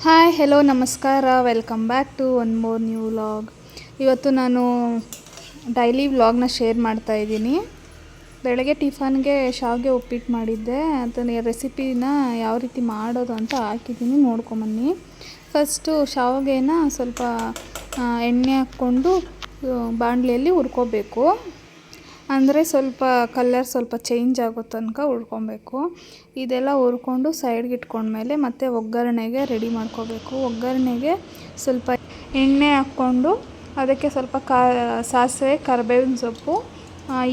Hi hello ನಮಸ್ಕಾರ welcome back to one more new vlog. ಇವತ್ತು ನಾನು ಡೈಲಿ ವ್ಲಾಗ್ನ ಶೇರ್ ಮಾಡ್ತಾಯಿದ್ದೀನಿ. ಬೆಳಗ್ಗೆ ಟಿಫನ್ಗೆ ಶಾವಿಗೆ ಉಪ್ಪಿಟ್ಟು ಮಾಡಿದ್ದೆ. ಅದನ್ನ ರೆಸಿಪಿನ ಯಾವ ರೀತಿ ಮಾಡೋದು ಅಂತ ಹಾಕಿದ್ದೀನಿ, ನೋಡ್ಕೊಂಬನ್ನಿ. ಫಸ್ಟು ಶಾವಿಗೆನ ಸ್ವಲ್ಪ ಎಣ್ಣೆ ಹಾಕ್ಕೊಂಡು ಬಾಣಲೆಯಲ್ಲಿ ಹುರ್ಕೋಬೇಕು. ಅಂದರೆ ಸ್ವಲ್ಪ ಕಲರ್ ಸ್ವಲ್ಪ ಚೇಂಜ್ ಆಗೋ ತನಕ ಹುರ್ಕೊಬೇಕು. ಇದೆಲ್ಲ ಹುರ್ಕೊಂಡು ಸೈಡ್ಗೆ ಇಟ್ಕೊಂಡ್ಮೇಲೆ ಮತ್ತೆ ಒಗ್ಗರಣೆಗೆ ರೆಡಿ ಮಾಡ್ಕೋಬೇಕು. ಒಗ್ಗರಣೆಗೆ ಸ್ವಲ್ಪ ಎಣ್ಣೆ ಹಾಕ್ಕೊಂಡು ಅದಕ್ಕೆ ಸ್ವಲ್ಪ ಸಾಸಿವೆ, ಕರಿಬೇವಿನ ಸೊಪ್ಪು,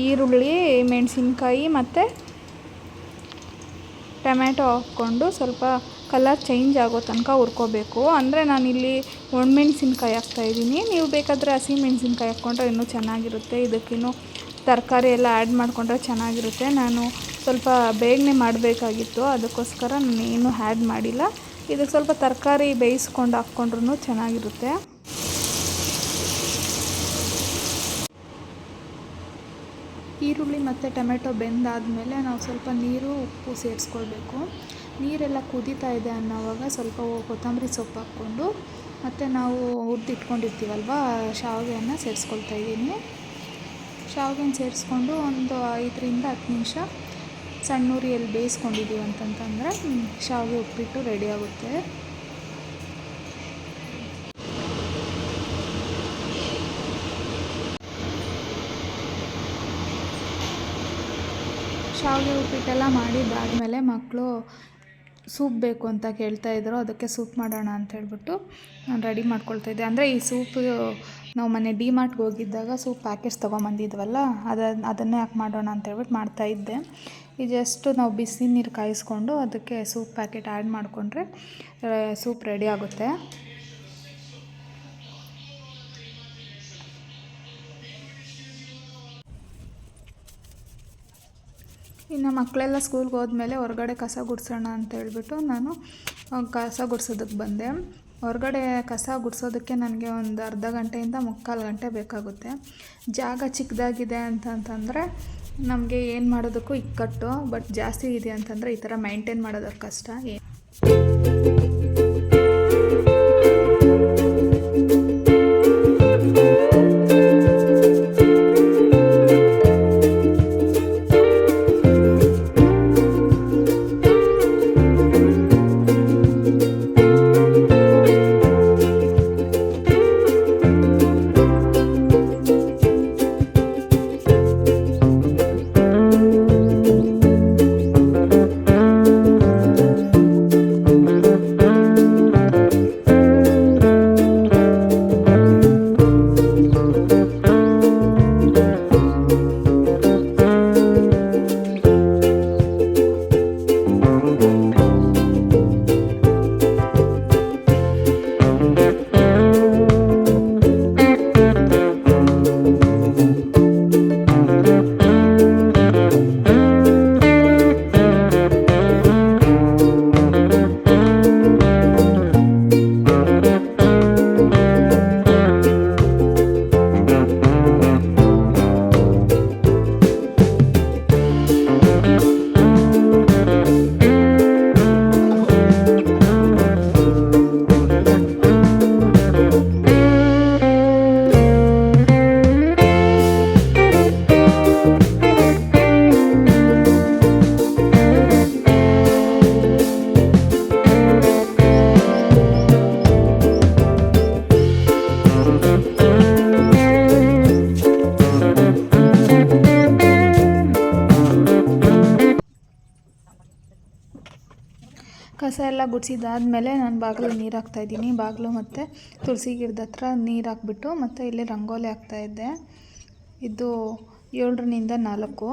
ಈರುಳ್ಳಿ, ಮೆಣಸಿನ್ಕಾಯಿ ಮತ್ತು ಟೊಮ್ಯಾಟೊ ಹಾಕ್ಕೊಂಡು ಸ್ವಲ್ಪ ಕಲರ್ ಚೇಂಜ್ ಆಗೋ ತನಕ ಹುರ್ಕೋಬೇಕು. ಅಂದರೆ ನಾನಿಲ್ಲಿ ಒಣಮೆಣ್ಸಿನ್ಕಾಯಿ ಹಾಕ್ತಾಯಿದ್ದೀನಿ. ನೀವು ಬೇಕಾದರೆ ಹಸಿಮೆಣ್ಸಿನ್ಕಾಯಿ ಹಾಕ್ಕೊಂಡ್ರೆ ಇನ್ನೂ ಚೆನ್ನಾಗಿರುತ್ತೆ. ಇದಕ್ಕಿನ್ನೂ ತರಕಾರಿ ಎಲ್ಲ ಆ್ಯಡ್ ಮಾಡಿಕೊಂಡ್ರೆ ಚೆನ್ನಾಗಿರುತ್ತೆ. ನಾನು ಸ್ವಲ್ಪ ಬೇಗನೆ ಮಾಡಬೇಕಾಗಿತ್ತು, ಅದಕ್ಕೋಸ್ಕರ ನಾನು ಏನೂ ಆ್ಯಡ್ ಮಾಡಿಲ್ಲ. ಇದಕ್ಕೆ ಸ್ವಲ್ಪ ತರಕಾರಿ ಬೇಯಿಸ್ಕೊಂಡು ಹಾಕ್ಕೊಂಡ್ರೂ ಚೆನ್ನಾಗಿರುತ್ತೆ. ಈರುಳ್ಳಿ ಮತ್ತು ಟೊಮೆಟೊ ಬೆಂದಾದಮೇಲೆ ನಾವು ಸ್ವಲ್ಪ ನೀರು, ಉಪ್ಪು ಸೇರಿಸ್ಕೊಳ್ಬೇಕು. ನೀರೆಲ್ಲ ಕುದೀತಾ ಇದೆ ಅನ್ನೋವಾಗ ಸ್ವಲ್ಪ ಕೊತ್ತಂಬರಿ ಸೊಪ್ಪು ಹಾಕ್ಕೊಂಡು ಮತ್ತು ನಾವು ಹುರಿದಿಟ್ಕೊಂಡಿರ್ತೀವಲ್ವ ಶಾವಿಗೆಯನ್ನು ಸೇರಿಸ್ಕೊಳ್ತಾಯಿದ್ದೀನಿ. ಶಾವಿಗೆನ ಸೇರಿಸ್ಕೊಂಡು ಒಂದು 5-10 ನಿಮಿಷ ಸಣ್ಣ ಉರಿಯಲ್ಲಿ ಬೇಯಿಸ್ಕೊಂಡಿದ್ದೀವಿ ಅಂತಂತಂದರೆ ಶಾವಿಗೆ ಉಪ್ಪಿಟ್ಟು ರೆಡಿ ಆಗುತ್ತೆ. ಶಾವಿಗೆ ಉಪ್ಪಿಟ್ಟೆಲ್ಲ ಮಾಡಿದ್ದಾದಮೇಲೆ ಮಕ್ಕಳು ಸೂಪ್ ಬೇಕು ಅಂತ ಕೇಳ್ತಾಯಿದ್ರು. ಅದಕ್ಕೆ ಸೂಪ್ ಮಾಡೋಣ ಅಂತ ಹೇಳ್ಬಿಟ್ಟು ನಾನು ರೆಡಿ ಮಾಡ್ಕೊಳ್ತಾಯಿದ್ದೆ. ಅಂದರೆ ಈ ಸೂಪು ನಾವು ಮೊನ್ನೆ ಡಿ-ಮಾರ್ಟ್ಗೆ ಹೋಗಿದ್ದಾಗ ಸೂಪ್ ಪ್ಯಾಕೆಟ್ಸ್ ತೊಗೊಂಬಂದಿದ್ವಲ್ಲ, ಅದನ್ನೇ ಹಾಕಿ ಮಾಡೋಣ ಅಂತ ಹೇಳ್ಬಿಟ್ಟು ಮಾಡ್ತಾಯಿದ್ದೆ. ಈ ಜಸ್ಟ್ ನಾವು ಬಿಸಿ ನೀರು ಕಾಯಿಸ್ಕೊಂಡು ಅದಕ್ಕೆ ಸೂಪ್ ಪ್ಯಾಕೆಟ್ ಆ್ಯಡ್ ಮಾಡಿಕೊಂಡ್ರೆ ಸೂಪ್ ರೆಡಿ ಆಗುತ್ತೆ. ಇನ್ನು ಮಕ್ಕಳೆಲ್ಲ ಸ್ಕೂಲ್ಗೆ ಹೋದ್ಮೇಲೆ ಹೊರಗಡೆ ಕಸ ಗುಡಿಸೋಣ ಅಂತ ಹೇಳ್ಬಿಟ್ಟು ನಾನು ಕಸ ಗುಡಿಸೋದಕ್ಕೆ ಬಂದೆ. ಹೊರಗಡೆ ಕಸ ಗುಡಿಸೋದಕ್ಕೆ ನನಗೆ ಒಂದು ಅರ್ಧ ಗಂಟೆಯಿಂದ 3/4 ಗಂಟೆ ಬೇಕಾಗುತ್ತೆ. ಜಾಗ ಚಿಕ್ಕದಾಗಿದೆ ಅಂತಂತಂದರೆ ನಮಗೆ ಏನು ಮಾಡೋದಕ್ಕೂ ಇಕ್ಕಟ್ಟು. ಬಟ್ ಜಾಸ್ತಿ ಇದೆ ಅಂತಂದರೆ ಈ ಥರ ಮೈಂಟೈನ್ ಮಾಡೋದಕ್ಕೆ ಕಷ್ಟ. ಕಸ ಎಲ್ಲ ಗುಡಿಸಿದಾದ್ಮೇಲೆ ನಾನು ಬಾಗಿಲಿಗೆ ನೀರು ಹಾಕ್ತಾಯಿದ್ದೀನಿ. ಬಾಗಿಲು ಮತ್ತು ತುಳಸಿ ಗಿಡದ ಹತ್ರ ನೀರು ಹಾಕ್ಬಿಟ್ಟು ಮತ್ತು ಇಲ್ಲಿ ರಂಗೋಲಿ ಹಾಕ್ತಾಯಿದ್ದೆ. ಇದು 7ರಿಂದ 4.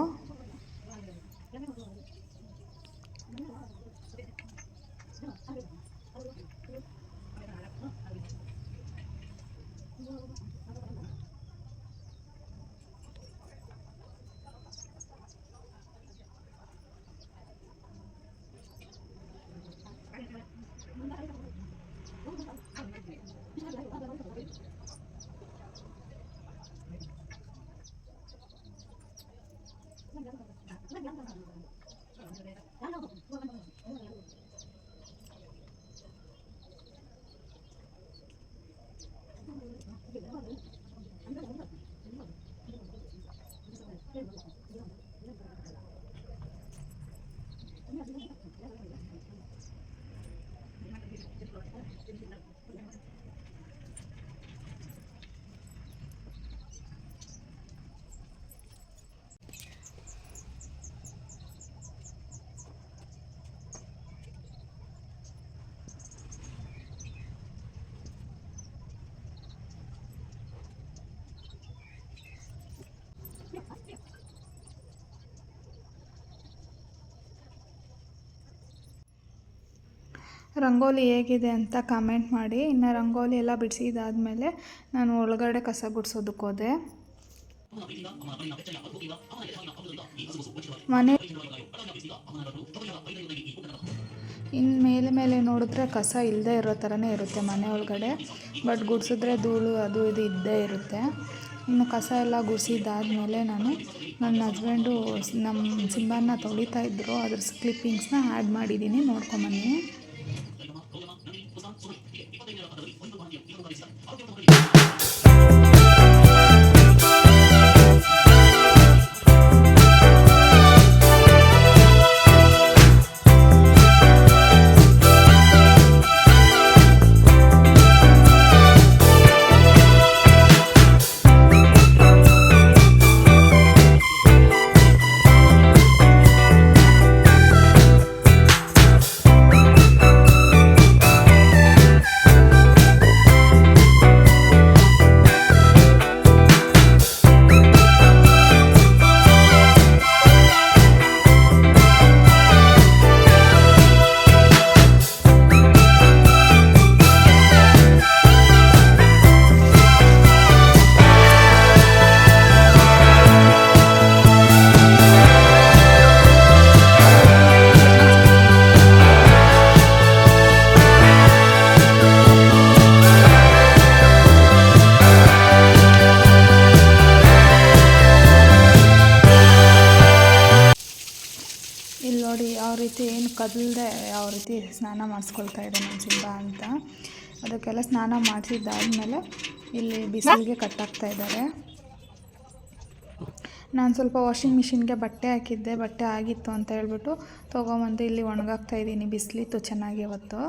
ರಂಗೋಲಿ ಹೇಗಿದೆ ಅಂತ ಕಮೆಂಟ್ ಮಾಡಿ. ಇನ್ನು ರಂಗೋಲಿ ಎಲ್ಲ ಬಿಡಿಸಿದಾದ್ಮೇಲೆ ನಾನು ಒಳಗಡೆ ಕಸ ಗುಡಿಸೋದಕ್ಕೆ ಹೋದೆ. ಮನೆ ಇನ್ನು ಮೇಲೆ ನೋಡಿದ್ರೆ ಕಸ ಇಲ್ಲದೆ ಇರೋ ಥರನೇ ಇರುತ್ತೆ ಮನೆ ಒಳಗಡೆ. ಬಟ್ ಗುಡಿಸಿದ್ರೆ ಧೂಳು ಅದು ಇದು ಇದ್ದೇ ಇರುತ್ತೆ. ಇನ್ನು ಕಸ ಎಲ್ಲ ಗುಡಿಸಿದ್ದಾದಮೇಲೆ ನಾನು ನನ್ನ ಹಸ್ಬೆಂಡು ನಮ್ಮ ಸಿಂಬಾನ ತೊಳಿತಾ ಇದ್ದರು, ಅದ್ರ ಕ್ಲಿಪ್ಪಿಂಗ್ಸ್ನ ಆ್ಯಡ್ ಮಾಡಿದ್ದೀನಿ, ನೋಡ್ಕೊಂಬನ್ನಿ. ಇಲ್ಲಿ ನೋಡಿ ಯಾವ ರೀತಿ ಏನು ಕದಲದೆ ಯಾವ ರೀತಿ ಸ್ನಾನ ಮಾಡಿಸ್ಕೊಳ್ತಾ ಇದೆ ನಮ್ಮ ಸಿಂಬಾ ಅಂತ. ಅದಕ್ಕೆಲ್ಲ ಸ್ನಾನ ಮಾಡಿಸಿದ್ದಾದಮೇಲೆ ಇಲ್ಲಿ ಬಿಸಿಲಿಗೆ ಕಟ್ಟಾಕ್ತಾ ಇದ್ದಾರೆ. ನಾನು ಸ್ವಲ್ಪ ವಾಷಿಂಗ್ ಮಿಷಿನ್ಗೆ ಬಟ್ಟೆ ಹಾಕಿದ್ದೆ, ಬಟ್ಟೆ ಆಗಿತ್ತು ಅಂತ ಹೇಳ್ಬಿಟ್ಟು ತೊಗೊಂಬಂದು ಇಲ್ಲಿ ಒಣಗಾಕ್ತಾ ಇದ್ದೀನಿ. ಬಿಸಿಲಿತ್ತು ಚೆನ್ನಾಗಿ ಇವತ್ತು.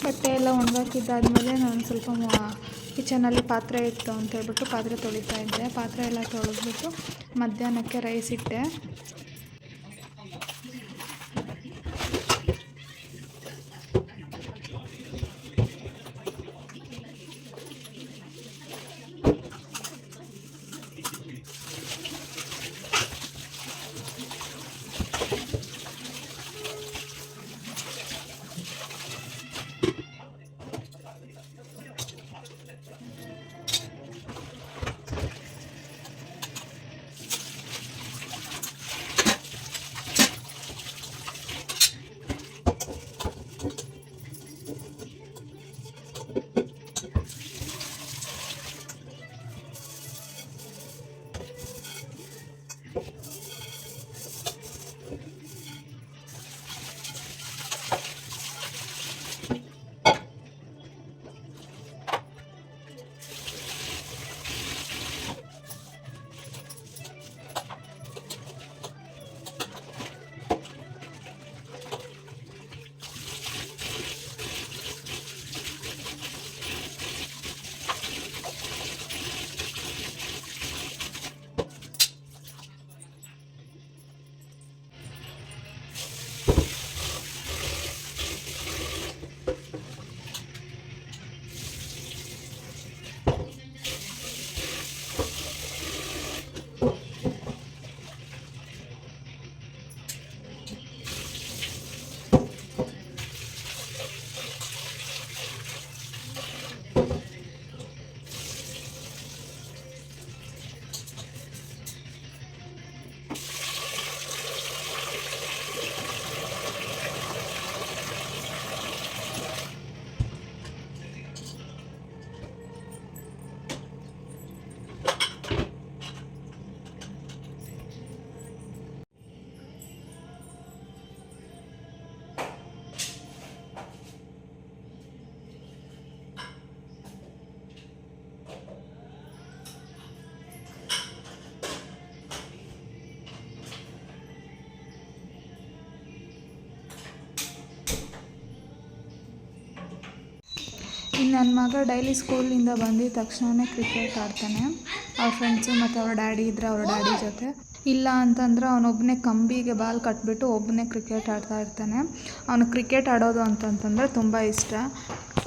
ಬಟ್ಟೆ ಎಲ್ಲ ಒಣಗಾಕಿದ್ದಾದಮೇಲೆ ನಾನು ಸ್ವಲ್ಪ ಕಿಚನಲ್ಲಿ ಪಾತ್ರೆ ಇತ್ತು ಅಂತ ಹೇಳ್ಬಿಟ್ಟು ಪಾತ್ರೆ ತೊಳಿತಾ ಇದ್ದೆ. ಪಾತ್ರೆ ಎಲ್ಲ ತೊಳೆದ್ಬಿಟ್ಟು ಮಧ್ಯಾಹ್ನಕ್ಕೆ ರೈಸ್ ಇಟ್ಟೆ. ಇನ್ನು ನನ್ನ ಮಗ ಡೈಲಿ ಸ್ಕೂಲಿಂದ ಬಂದಿದ್ದ ತಕ್ಷಣವೇ ಕ್ರಿಕೆಟ್ ಆಡ್ತಾನೆ. ಅವ್ರ ಫ್ರೆಂಡ್ಸು ಮತ್ತು ಅವ್ರ ಡ್ಯಾಡಿ ಇದ್ದರೆ ಅವ್ರ ಡ್ಯಾಡಿ ಜೊತೆ, ಇಲ್ಲ ಅಂತಂದ್ರೆ ಅವನೊಬ್ಬನೇ ಕಂಬಿಗೆ ಬಾಲ್ ಕಟ್ಬಿಟ್ಟು ಒಬ್ಬನೇ ಕ್ರಿಕೆಟ್ ಆಡ್ತಾ ಇರ್ತಾನೆ. ಅವನು ಕ್ರಿಕೆಟ್ ಆಡೋದು ಅಂತಂತಂದರೆ ತುಂಬ ಇಷ್ಟ.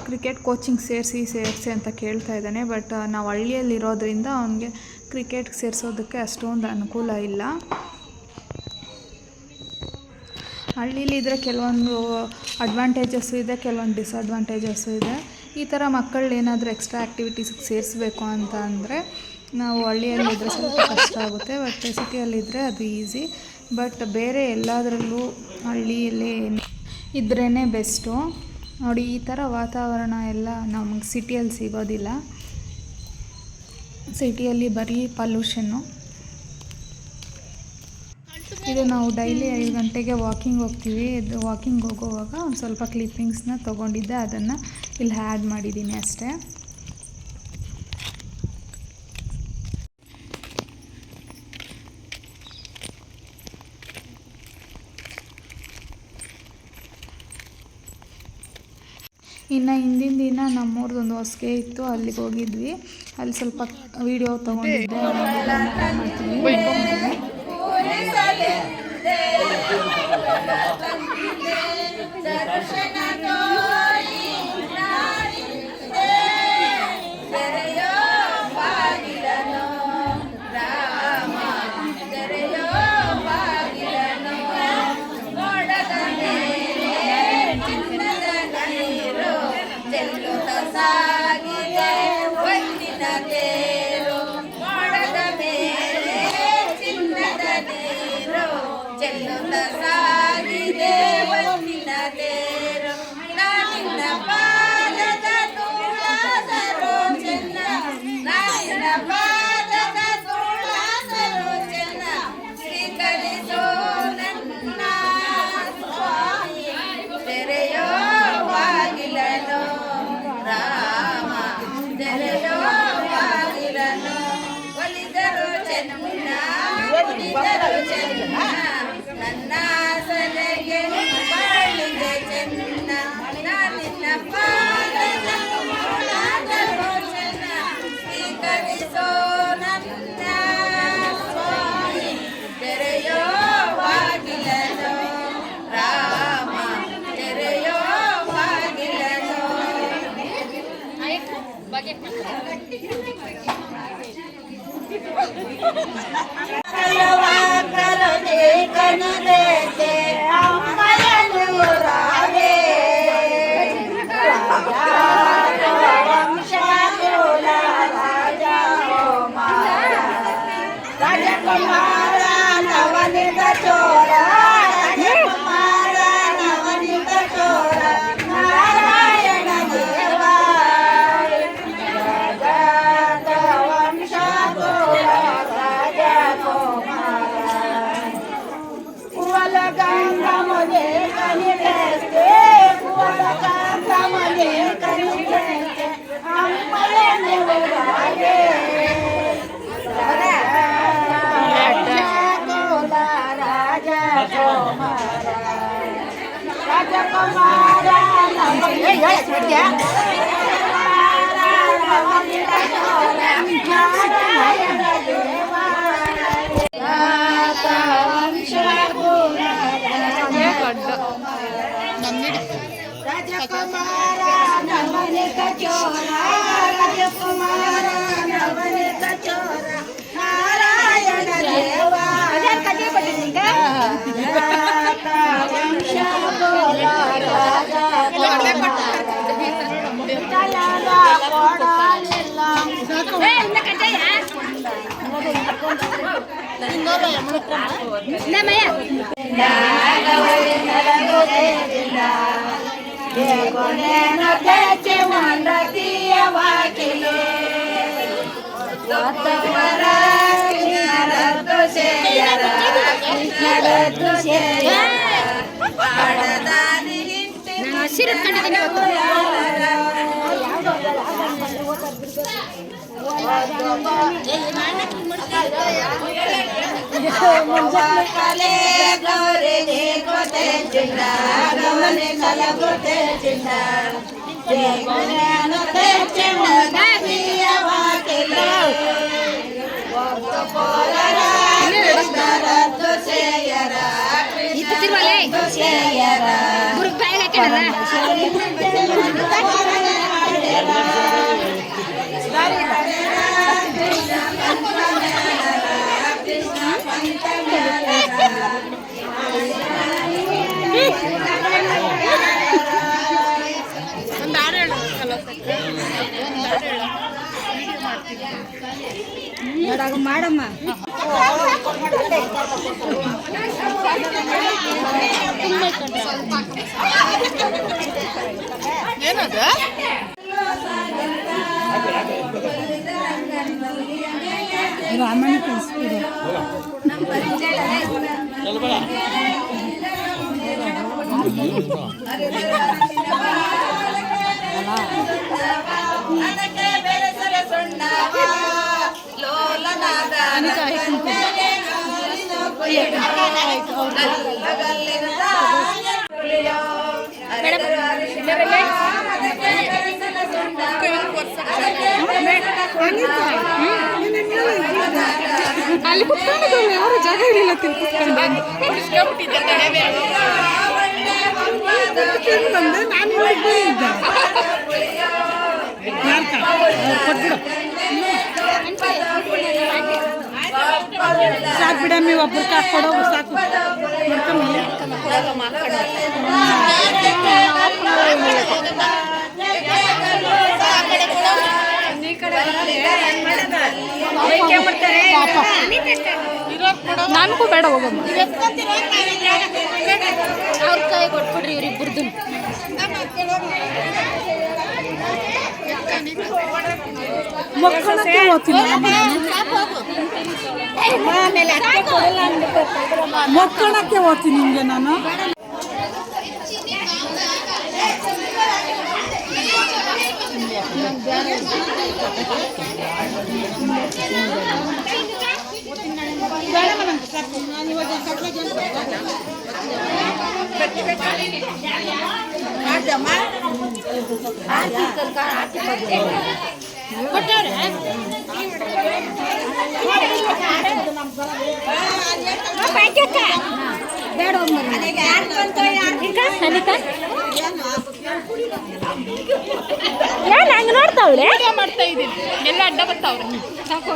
ಕ್ರಿಕೆಟ್ ಕೋಚಿಂಗ್ ಸೇರಿಸಿ ಅಂತ ಕೇಳ್ತಾ ಇದ್ದಾನೆ. ಬಟ್ ನಾವು ಹಳ್ಳಿಯಲ್ಲಿರೋದ್ರಿಂದ ಅವನಿಗೆ ಕ್ರಿಕೆಟ್ಗೆ ಸೇರಿಸೋದಕ್ಕೆ ಅಷ್ಟೊಂದು ಅನುಕೂಲ ಇಲ್ಲ. ಹಳ್ಳೀಲಿದ್ದರೆ ಕೆಲವೊಂದು ಅಡ್ವಾಂಟೇಜಸ್ಸು ಇದೆ, ಕೆಲವೊಂದು ಡಿಸಡ್ವಾಂಟೇಜಸ್ಸು ಇದೆ. ಈ ಥರ ಮಕ್ಕಳು ಏನಾದರೂ ಎಕ್ಸ್ಟ್ರಾ ಆ್ಯಕ್ಟಿವಿಟೀಸ್ಗೆ ಸೇರಿಸ್ಬೇಕು ಅಂತ ಅಂದರೆ ನಾವು ಹಳ್ಳಿಯಲ್ಲಿದ್ದರೆ ಸ್ವಲ್ಪ ಕಷ್ಟ ಆಗುತ್ತೆ. ಬಟ್ ಸಿಟಿಯಲ್ಲಿದ್ದರೆ ಅದು ಈಸಿ. ಬಟ್ ಬೇರೆ ಎಲ್ಲದರಲ್ಲೂ ಹಳ್ಳಿಯಲ್ಲಿ ಇದ್ರೇ ಬೆಸ್ಟು. ನೋಡಿ, ಈ ಥರ ವಾತಾವರಣ ಎಲ್ಲ ನಮಗೆ ಸಿಟಿಯಲ್ಲಿ ಸಿಗೋದಿಲ್ಲ. ಸಿಟಿಯಲ್ಲಿ ಬರೀ ಪಲ್ಯೂಷನ್ನು. ಇದು ನಾವು ಡೈಲಿ 5 ಗಂಟೆಗೆ ವಾಕಿಂಗ್ ಹೋಗ್ತೀವಿ. ಇದು ವಾಕಿಂಗ್ ಹೋಗುವಾಗ ಒಂದು ಸ್ವಲ್ಪ ಕ್ಲಿಪ್ಪಿಂಗ್ಸ್ನ ತೊಗೊಂಡಿದ್ದೆ, ಅದನ್ನು ಇಲ್ಲಿ ಆ್ಯಡ್ ಮಾಡಿದ್ದೀನಿ ಅಷ್ಟೇ. ಇನ್ನು ಹಿಂದಿನ ದಿನ ನಮ್ಮೂರ್ದೊಂದು ಹೊಸ್ಗೆ ಇತ್ತು, ಅಲ್ಲಿಗೆ ಹೋಗಿದ್ವಿ. ಅಲ್ಲಿ ಸ್ವಲ್ಪ ವೀಡಿಯೋ ತೊಗೊಂಡಿದ್ದೆ, ಮಾಡ್ತೀನಿ. ನನ್ನ ಸಲಗೆ ಬಾಳಿಗೆ ಚೆನ್ನ ನಿನ್ನ ಪಾದದ ಚೆನ್ನ ಸ್ವೀಕರಿಸೋ ನನ್ನ ಸ್ವಾಮಿ. ತೆರೆಯೋ ಬಾಗಿಲನು ರಾಮ, ತೆರೆಯೋ ಬಾಗಿಲನು. ಕನದೇತೆ ಅಮ್ಮಯನು ರಾವೇ ವಂಶ ಕುಲ ರಾಜ ರಾಜಕುಮಾರ ನವನಿತ ಚೋರ, ರಾಜಕುಮಾರ ನವನಿತ ಚೋರ ನಾರಾಯಣ ದೇವ ರಾಜ ವಂಶ ಕುಲ ರಾಜ ಗಂಗಮನೆ ಕನಿಗೆ ಗಂಗಮನೆ ಕನಿಗೆ ಅಮ್ಮಯನೆ ರಾಜೇ ಕುಲ ರಾಜ ಕುಮಾರ ರಾಜಕುಮಾರ ನಾರಾಯಣ ದೇವ ರಾಜಕುಮಾರ ನವನಿತ ಚೋರ, ರಾಜಕುಮಾರ ನವನಿತ ಚೋರ ನಾರಾಯಣ ದೇವ ವಂಶ ಕುಲ ರಾಜ ಕೊಡಲಿಲ್ಲ ಕೊನೆನು ತೆಚ್ಚಿ ಮಂಡತಿಯ ವಾಕಿಲೆ ಸತ್ತವರ ಕೃಷ್ಣರದ್ದು ಸೇಯರ ಕೃಷ್ಣರದ್ದು ಸೇಯ ಪಾಡದಾನಿ ಹಿಂದೆ ಕಲೆ ಗೌರಿಗೆ ಗೊತ್ತೆ ಚಿನ್ನ ಗಮನೆ ಕಲ ಗೊತ್ತೆ ಚಿನ್ನ ಜೇಗುನೇನು ತೆಚ್ಚೆ ಮೊಂಡತಿಯ ವಾಕಿಲು ಒಬ್ಬ ಪೋಲರ ಕೃಷ್ಣರದ್ದು ಸೇಯರ ಕೃಷ್ಣರದ್ದು ಸೇಯರ ಮಾಡಮ್ಮ ಏನದ ರಾಮಣ್ಣ ಕಳಿಸ್ಬಿಡು ಅಲ್ಲಿ ಕುತ್ಕೊಂಡು ಯಾರು ಜಾಗ ಇರಲಿಲ್ಲ ತಿಳ್ಕೊಂಡು ಸಾಕು ಬಿಡಮ್ಮಿ ಒಬ್ರು ಕಾಕೊಡೋ ಸಾಕು ನನಗೂ ಬೇಡ ಹೋಗಮ್ಮ ಅವ್ರ ಕೈ ಕೊಟ್ಬಿಡ್ರಿ ಇವ್ರಿಬ್ಬರದು ಮಕ್ಕಳಕ್ಕೆ ಓದ್ತೀನಿ ಮಕ್ಕಳಕ್ಕೆ ಓದ್ತೀನಿ ನಿಮಗೆ ನಾನು ಹಂಗೆ ನೋಡ್ತಾವ್ರೆ ಮಾಡ್ತಾ ಇದ್ದೀನಿ ಎಲ್ಲ ಅಡ್ಡ ಬರ್ತಾವ್ರೆ ಸಾಕು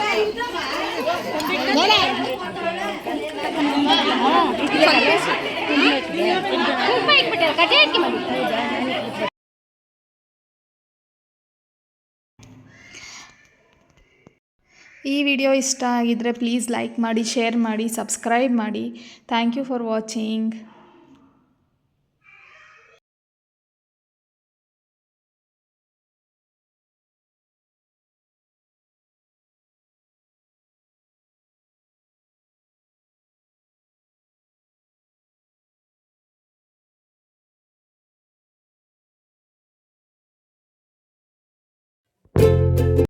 ಈ ವಿಡಿಯೋ ಇಷ್ಟ ಆಗಿದ್ದರೆ ಪ್ಲೀಸ್ ಲೈಕ್ ಮಾಡಿ, ಶೇರ್ ಮಾಡಿ, ಸಬ್ಸ್ಕ್ರೈಬ್ ಮಾಡಿ. Thank you for watching.